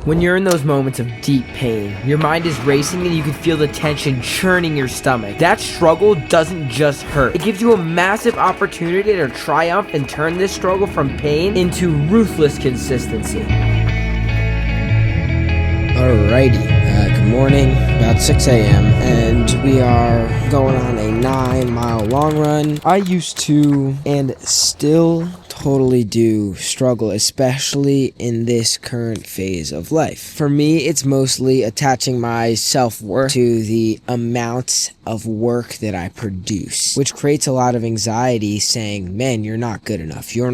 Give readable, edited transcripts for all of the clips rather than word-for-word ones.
When you're in those moments of deep pain, your mind is racing and you can feel the tension churning your stomach. That struggle doesn't just hurt. It gives you a massive opportunity to triumph and turn this struggle from pain into ruthless consistency. Alrighty, good morning, about 6 a.m. and we are going on a 9-mile long run. I used to, and still totally do, struggle, especially in this current phase of life. For me, it's mostly attaching my self-worth to the amount of work that I produce, which creates a lot of anxiety, saying, man, you're not good enough, you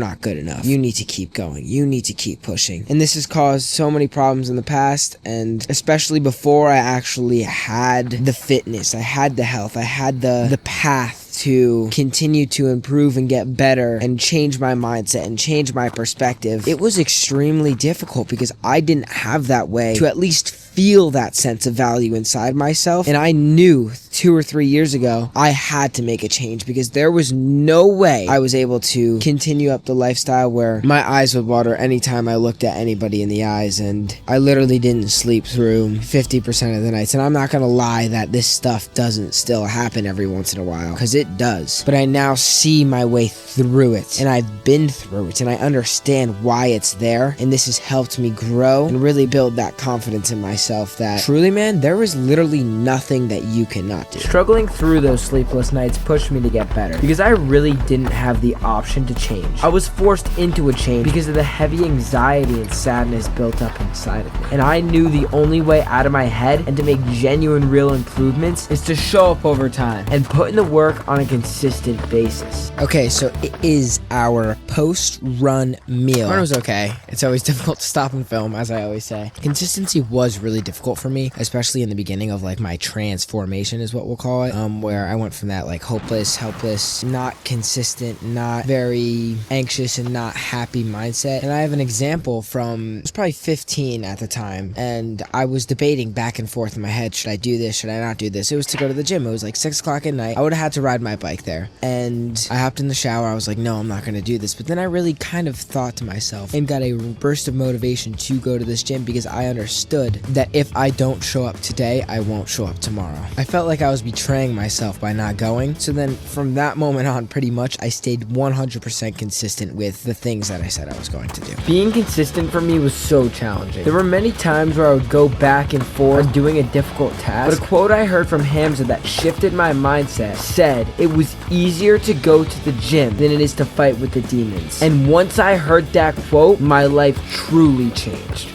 need to keep going, you need to keep pushing. And this has caused so many problems in the past, and especially before I actually had the fitness, I had the health, I had the path to continue to improve and get better and change my mindset and change my perspective. It was extremely difficult because I didn't have that way to at least feel that sense of value inside myself. And I knew 2 or 3 years ago I had to make a change, because there was no way I was able to continue up the lifestyle where my eyes would water anytime I looked at anybody in the eyes, and I literally didn't sleep through 50% of the nights. And I'm not gonna lie that this stuff doesn't still happen every once in a while, because it does, but I now see my way through it, and I've been through it, and I understand why it's there, and this has helped me grow and really build that confidence in myself that truly, man, there is literally nothing that you cannot do. Struggling through those sleepless nights pushed me to get better, because I really didn't have the option to change. I was forced into a change because of the heavy anxiety and sadness built up inside of me, and I knew the only way out of my head and to make genuine real improvements is to show up over time and put in the work on a consistent basis. Okay, so it is our post-run meal. It was okay. It's always difficult to stop and film, as I always say. Consistency was really difficult for me, especially in the beginning of like my transformation is what we'll call it, where I went from that like hopeless, helpless, not consistent, not very anxious and not happy mindset. And I have an example from, I was probably 15 at the time, and I was debating back and forth in my head, should I do this, should I not do this? It was to go to the gym. It was like 6 o'clock at night. I would have had to ride my bike there, and I hopped in the shower. I was like, no, I'm not gonna do this. But then I really kind of thought to myself and got a burst of motivation to go to this gym, because I understood that if I don't show up today, I won't show up tomorrow. I felt like I was betraying myself by not going. So then from that moment on, pretty much I stayed 100% consistent with the things that I said I was going to do. Being consistent for me was so challenging. There were many times where I would go back and forth on doing a difficult task, but a quote I heard from Hamza that shifted my mindset said, it was easier to go to the gym than it is to fight with the demons. And once I heard that quote, my life truly changed.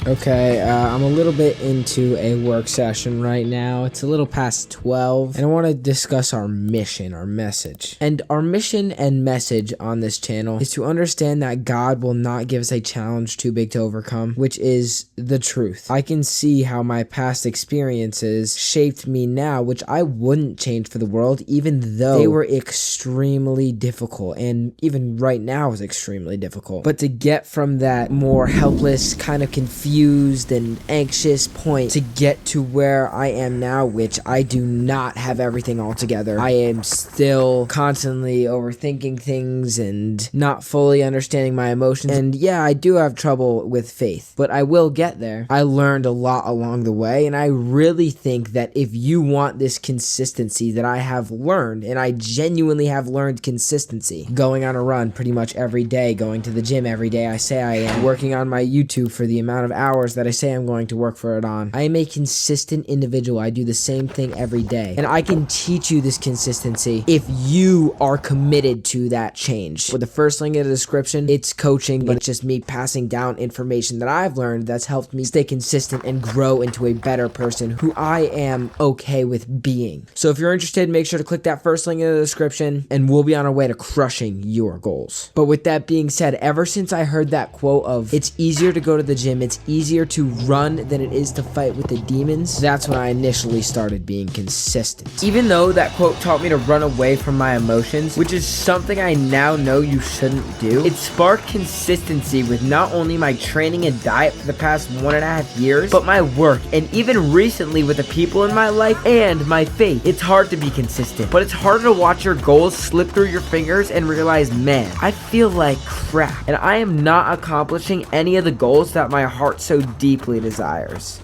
Okay, I'm a little bit into a work session right now. It's a little past 12, and I want to discuss our mission, our message. And our mission and message on this channel is to understand that God will not give us a challenge too big to overcome, which is the truth. I can see how my past experiences shaped me now, which I wouldn't change for the world, even though they were extremely difficult, and even right now is extremely difficult. But to get from that more helpless, kind of confused and anxious point to get to where I am now, which I do not have everything all together. I am still constantly overthinking things and not fully understanding my emotions. And yeah, I do have trouble with faith, but I will get there. I learned a lot along the way, and I really think that if you want this consistency that I have learned, and I genuinely have learned consistency, going on a run pretty much every day, going to the gym every day I say I am, working on my YouTube for the amount of hours that I say I'm going to work for it on. I am a consistent individual. I do the same thing every day, and I can teach you this consistency if you are committed to that change. With the first link in the description, it's coaching, but it's just me passing down information that I've learned that's helped me stay consistent and grow into a better person who I am okay with being. So if you're interested, make sure to click that first link in the description, and we'll be on our way to crushing your goals. But with that being said, ever since I heard that quote of, it's easier to go to the gym, it's easier to run than it is to fight with the demons, that's when I initially started being consistent. Even though that quote taught me to run away from my emotions, which is something I now know you shouldn't do, it sparked consistency with not only my training and diet for the past 1.5 years, but my work, and even recently with the people in my life and my faith. It's hard to be consistent, but it's harder to watch your goals slip through your fingers and realize, man, I feel like crap, and I am not accomplishing any of the goals that my heart so deeply desires.